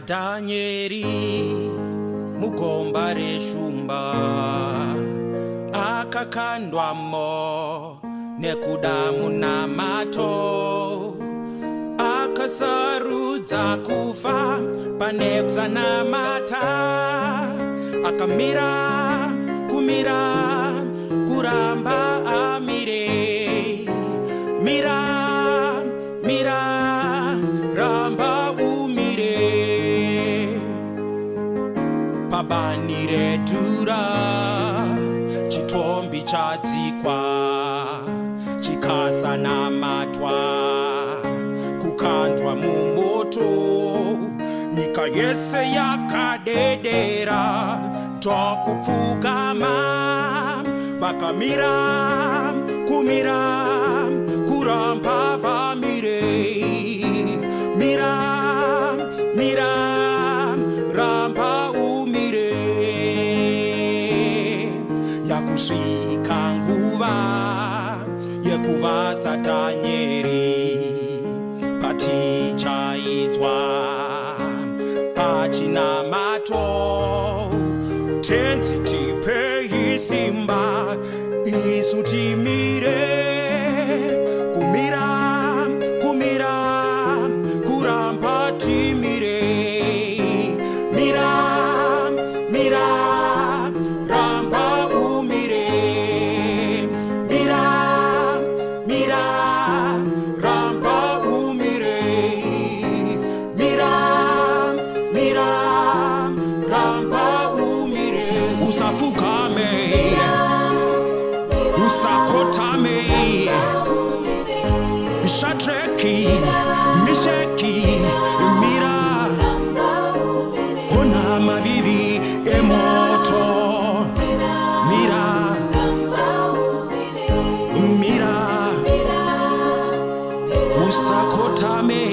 Danieli mugomba reshumba akakandwamo nekuda munamato akasarudza kufa pane kusanamata akamira kuramba amire mira ramba umire pabani redhura chitombi chadzikwa chikasanamatwa kukandwa mumoto nyika yese yakadedera tokupfugama vakamira kuramba vamire mira ramba umire yakusvika nguva yekuvasa Danieri patichaidzwa pachinamato tenzi tipei simba isu timire kuramba timire mira ramba umire mira ramba umire mira ramba umire usafukame usakotame Shadraki Meshaki mira ona mavivi emoto mira usakotame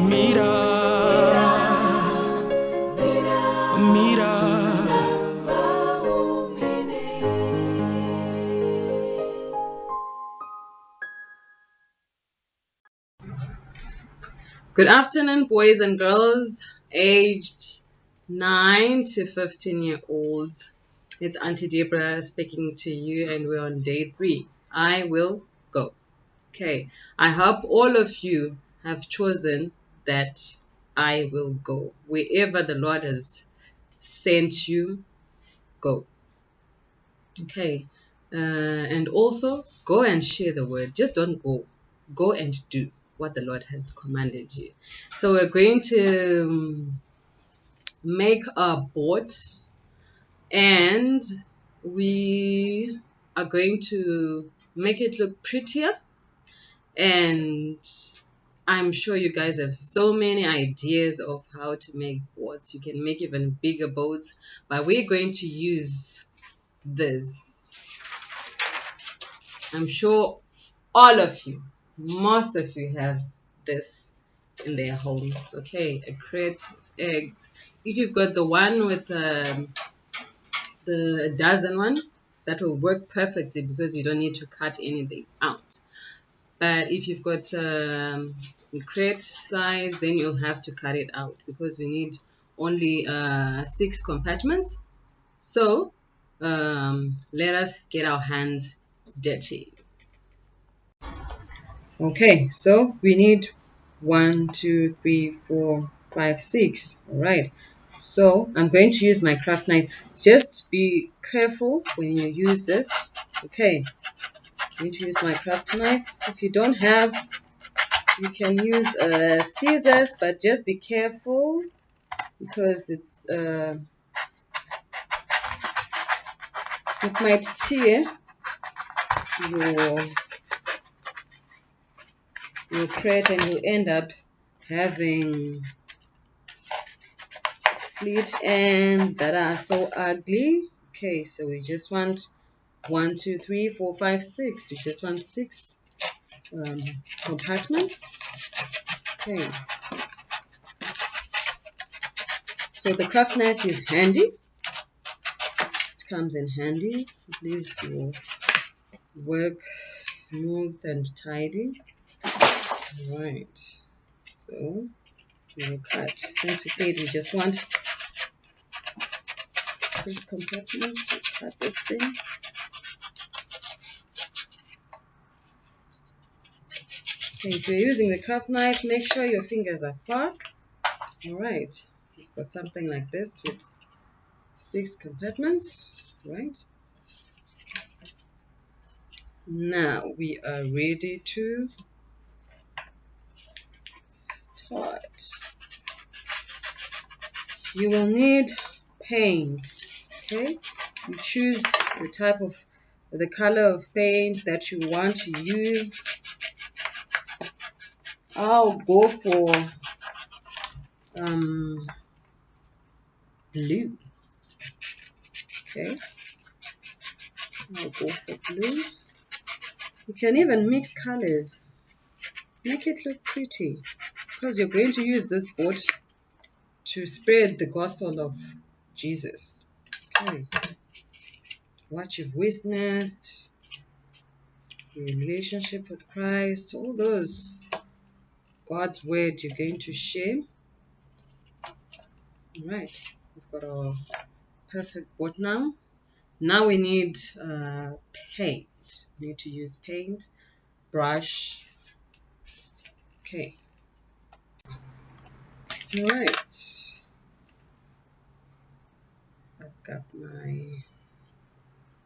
mira Good afternoon, boys and girls, aged 9 to 15-year-olds. It's Aunt Debra speaking to you, and we're on day 3. I will go. Okay, I hope all of you have chosen that I will go. Wherever the Lord has sent you, go. Okay, and also go and share the word. Just don't go. Go and do what the Lord has commanded you. So we're going to make a board, and we are going to make it look prettier, and I'm sure you guys have so many ideas of how to make boards. You can make even bigger boards, but we're going to use this. I'm sure all of you, most of you have this in their homes. Okay, a crate of eggs. If you've got the one with the dozen one, that will work perfectly because you don't need to cut anything out. But if you've got crate size, then you'll have to cut it out because we need only 6 compartments. So let us get our hands dirty. Okay, so we need 1, 2, 3, 4, 5, 6. All right, so I'm going to use my craft knife. Just be careful when you use it. Okay, I'm going to use my craft knife. If you don't have, you can use scissors, but just be careful because it's it might tear your crate and you end up having split ends that are so ugly. Okay, so we just want 1, 2, 3, 4, 5, 6. We just want 6 compartments. Okay, so the craft knife is handy. It comes in handy. It leaves your work smooth and tidy. Right, So we will cut. Since we said we just want 6 compartments, we'll cut this thing. Okay, if you're using the craft knife, make sure your fingers are far. Alright, we've got something like this with 6 compartments. Right. Now we are ready to start. You will need paint. Okay, you choose the color of paint that you want to use. I'll go for blue. Okay, I'll go for blue. You can even mix colors, make it look pretty, because you're going to use this board to spread the gospel of Jesus. Okay, what you've witnessed, your relationship with Christ, all those, God's word you're going to share. Alright, we've got our perfect board now. Now we need paint. We need to use paint, brush. Okay. Alright. I've got my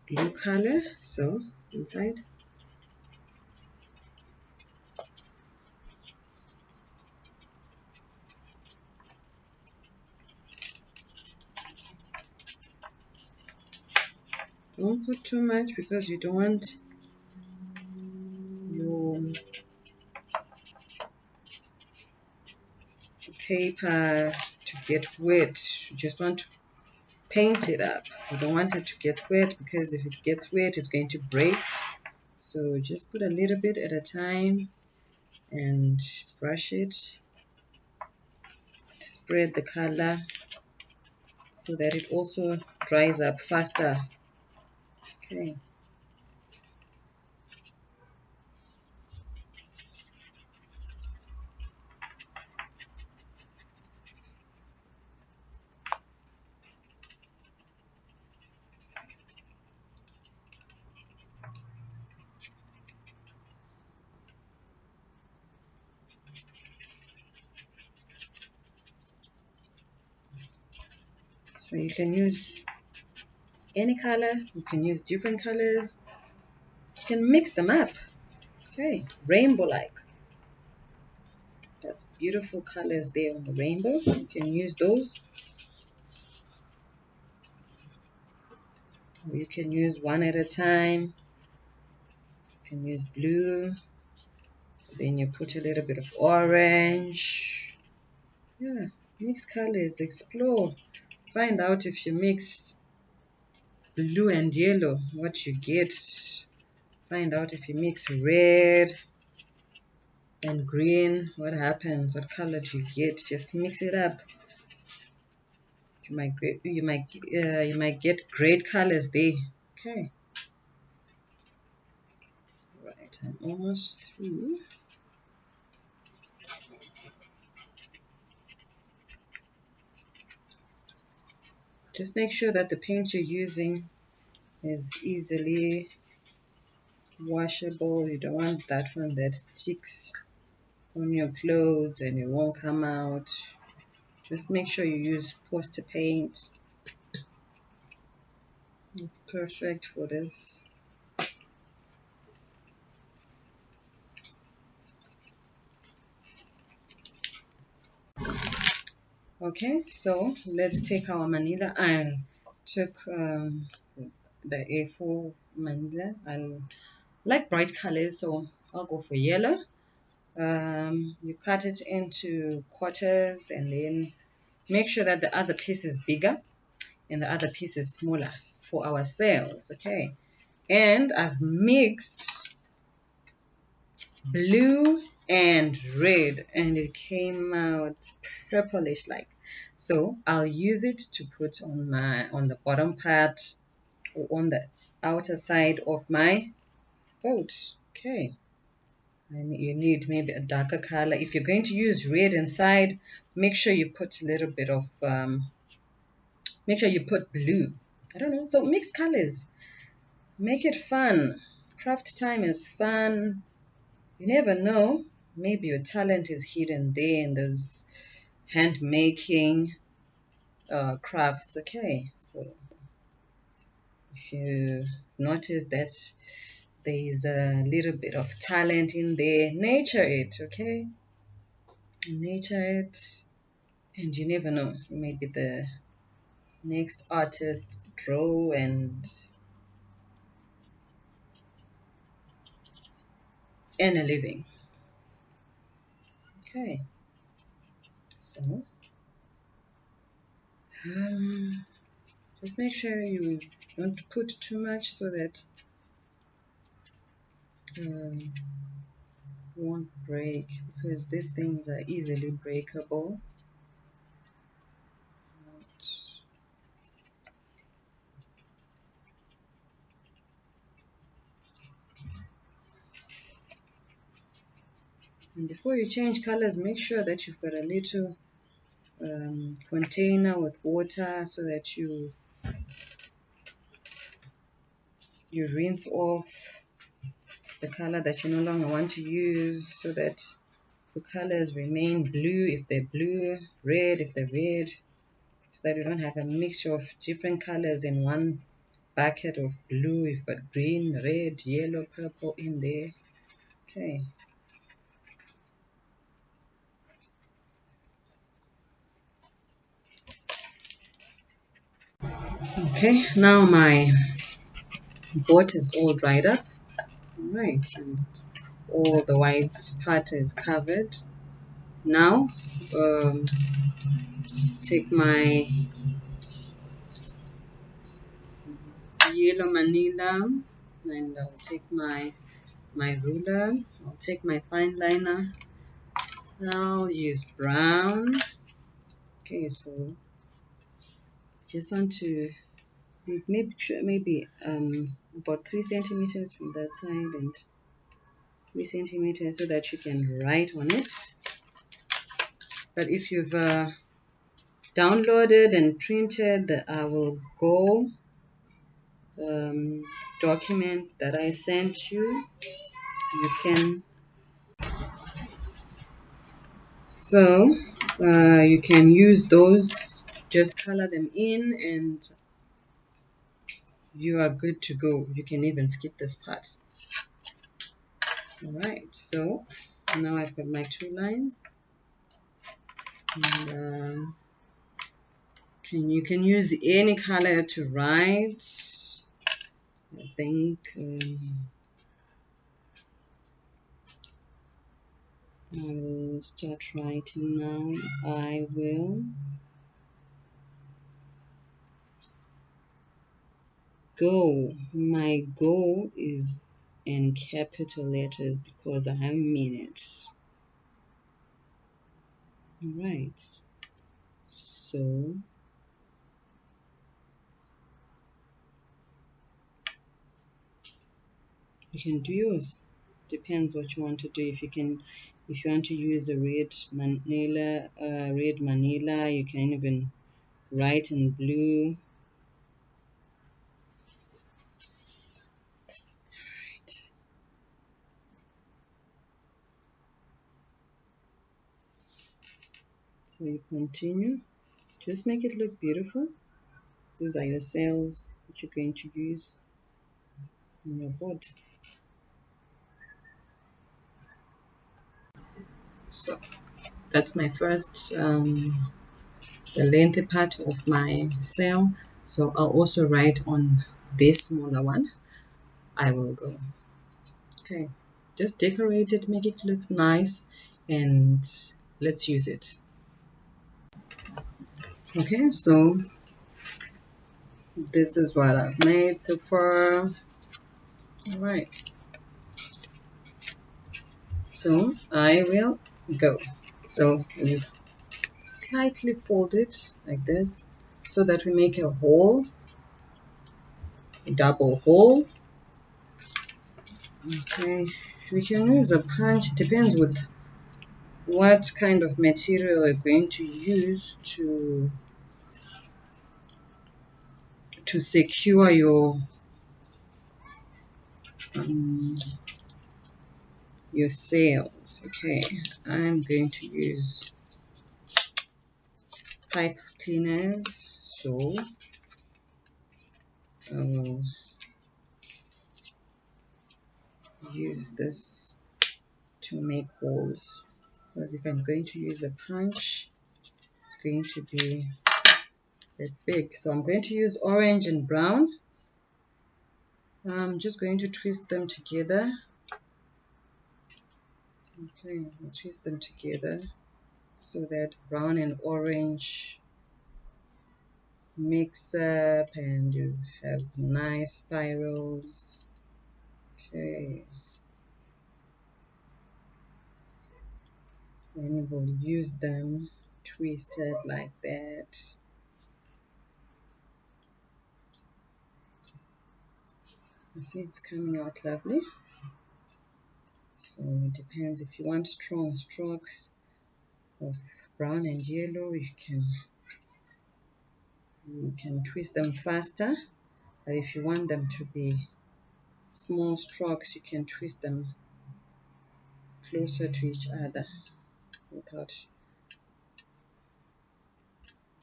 blue color, so inside. Don't put too much because you don't want your paper to get wet. You just want to paint it up. You don't want it to get wet because if it gets wet, it's going to break. So just put a little bit at a time and brush it to spread the color so that it also dries up faster. Okay. So you can use any color, you can use different colors, you can mix them up. Okay, rainbow-like. That's beautiful colors there on the rainbow. You can use those. Or you can use one at a time. You can use blue. Then you put a little bit of orange. Yeah, mix colors, explore. Find out if you mix blue and yellow, what you get. Find out if you mix red and green, what happens, what color do you get. Just mix it up. You might get great colors there. Okay. Right, I'm almost through. Just make sure that the paint you're using is easily washable. You don't want that one that sticks on your clothes and it won't come out. Just make sure you use poster paint. It's perfect for this. Okay, so let's take our manila. I took the A4 manila. I like bright colors, so I'll go for yellow. You cut it into quarters and then make sure that the other piece is bigger and the other piece is smaller for our sails. Okay, and I've mixed blue and red and it came out purplish like, so I'll use it to put on the bottom part or on the outer side of my boat. Okay, and you need maybe a darker color. If you're going to use red inside, make sure you put a little bit of make sure you put blue. I don't know, so mix colors, make it fun. Craft time is fun. You never know, maybe your talent is hidden there in this hand making crafts. Okay, so if you notice that there is a little bit of talent in there, nurture it. Okay, nurture it, and you never know, you may be the next artist, draw and earn a living. Okay, so just make sure you don't put too much so that um, won't break, because these things are easily breakable. And before you change colors, make sure that you've got a little container with water so that you rinse off the color that you no longer want to use, so that the colors remain blue if they're blue, red if they're red, so that you don't have a mixture of different colors in one bucket of blue. You've got green, red, yellow, purple in there. Okay. Okay, now my boat is all dried up. Right, and all the white part is covered. Now, take my yellow manila, and I'll take my ruler. I'll take my fine liner. I'll use brown. Okay, so just want to maybe about 3 centimeters from that side and 3 centimeters, so that you can write on it. But if you've downloaded and printed the I Will Go document that I sent you, you can you can use those, just color them in and you are good to go. You can even skip this part. Alright, so now I've got my 2 lines, and you can use any color to write. I think I will start writing now. I will go. My go is in capital letters because I mean it. Alright, so you can do yours. Depends what you want to do. If you want to use a red manila, you can even write in blue. So you continue. Just make it look beautiful. These are your cells that you're going to use on your board. So that's my first, the lengthy part of my cell. So I'll also write on this smaller one, I will go. Okay, just decorate it, make it look nice, and let's use it. Okay, so this is what I've made so far. All right, so I will go. So we slightly fold it like this so that we make a hole, a double hole. Okay, We can use a punch, depends with what kind of material we're going to use to secure your sails. Okay, I'm going to use pipe cleaners, so I will use this to make holes, because if I'm going to use a punch, it's going to be a bit big. So I'm going to use orange and brown. I'm just going to twist them together. Okay, I'll twist them together so that brown and orange mix up and you have nice spirals. Okay, then we'll use them twisted like that. You see it's coming out lovely. So it depends, if you want strong strokes of brown and yellow, you can twist them faster, but if you want them to be small strokes, you can twist them closer to each other without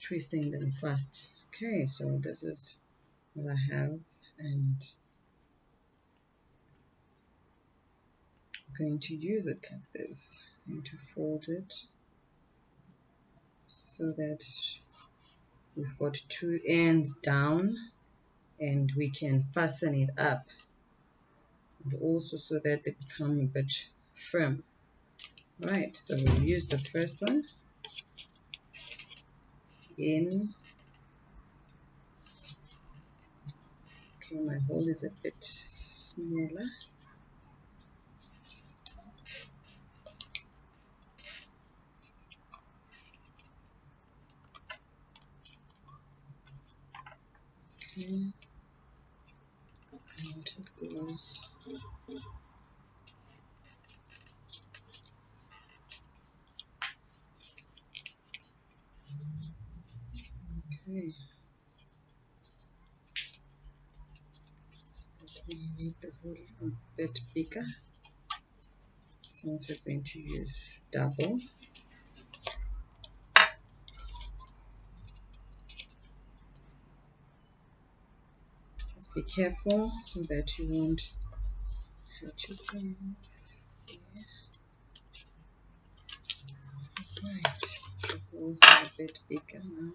twisting them fast. Okay, so this is what I have, and I'm going to use it like this. I'm going to fold it so that we've got two ends down and we can fasten it up, and also so that they become a bit firm. Right, so we'll use the first one in. Okay, my hole is a bit smaller. Okay, out it goes. Okay, we need the hole a bit bigger since we're going to use double. Just be careful so that you won't hurt yourself. Right, the holes are a bit bigger now.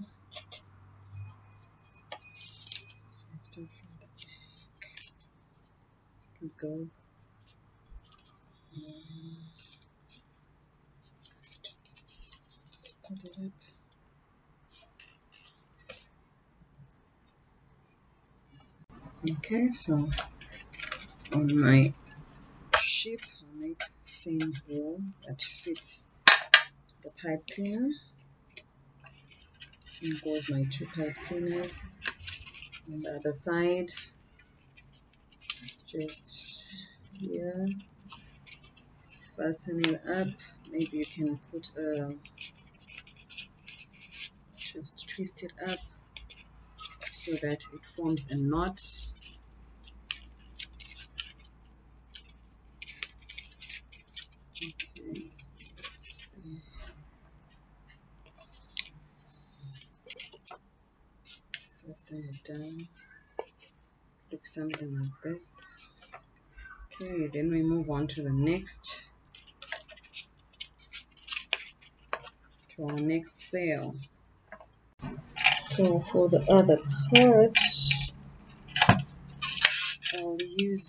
So start from the back. We go. Let's put it up. Okay, so on my ship, I'll make the same hole that fits the pipe cleaner. And goes my two pipe cleaners. On the other side, just here, fasten it up. Maybe you can put just twist it up so that it forms a knot. Okay, fasten it down. Looks something like this. Okay, then we move on to the next, to our next sail. So for the other part, I'll use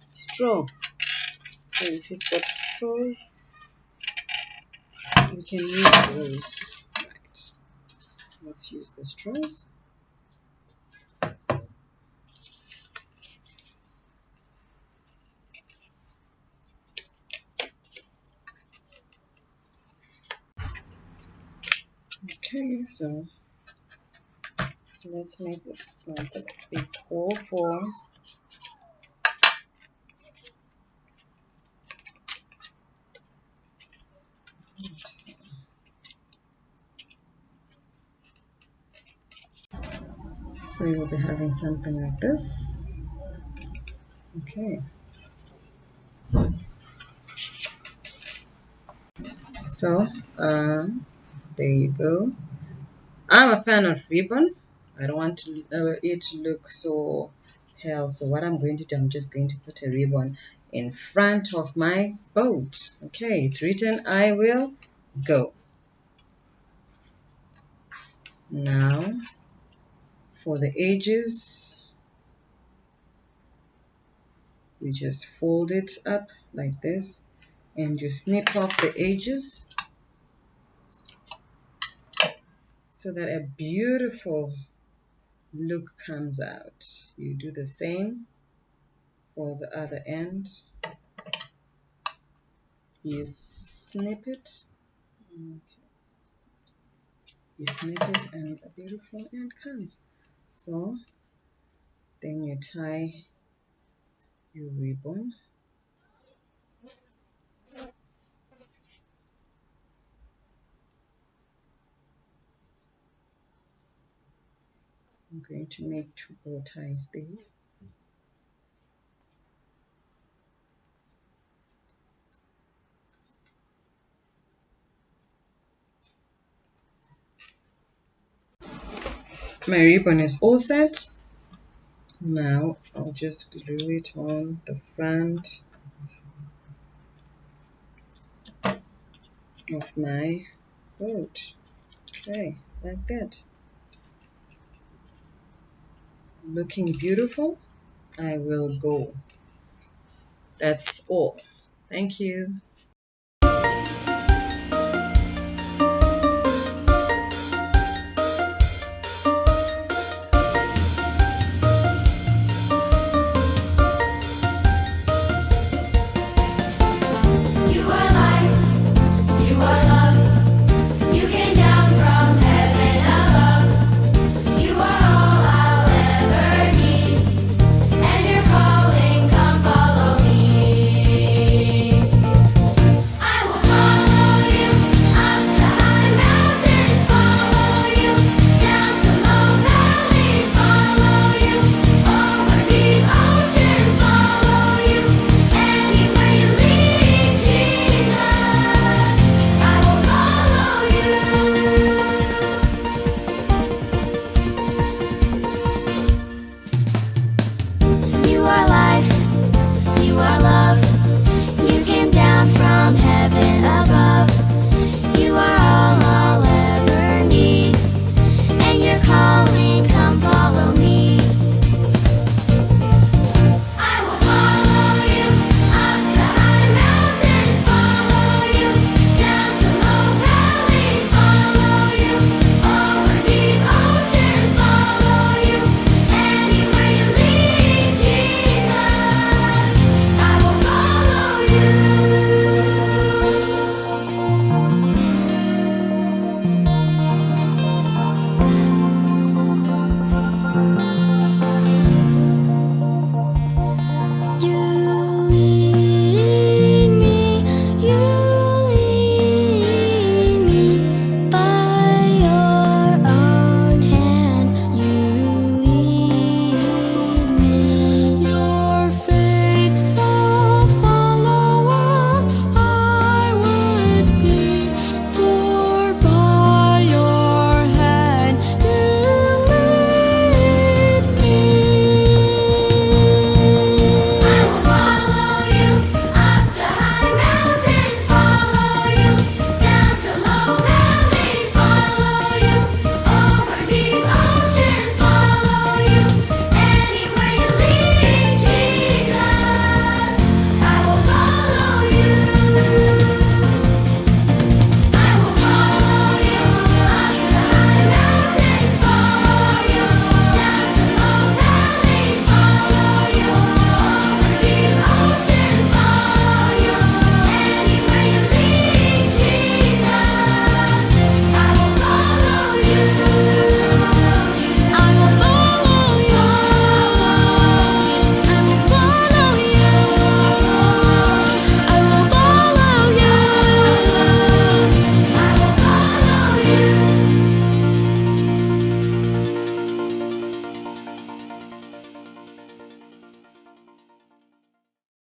straw. So if you've got straw, you can use those. Right, let's use the straws. Okay, so let's make the big hole for So you'll be having something like this. Okay. So there you go. I'm a fan of ribbon. I don't want it to look so pale. So what I'm going to do, I'm just going to put a ribbon in front of my boat. Okay, it's written, I will go. Now, for the edges, you just fold it up like this and you snip off the edges so that a beautiful look comes out. You do the same for the other end. You snip it. Okay. You snip it and a beautiful end comes. So then you tie your ribbon. I'm going to make 2 bow ties there. My ribbon is all set. Now I'll just glue it on the front of my boat. Okay, like that. Looking beautiful. I will go. That's all. Thank you.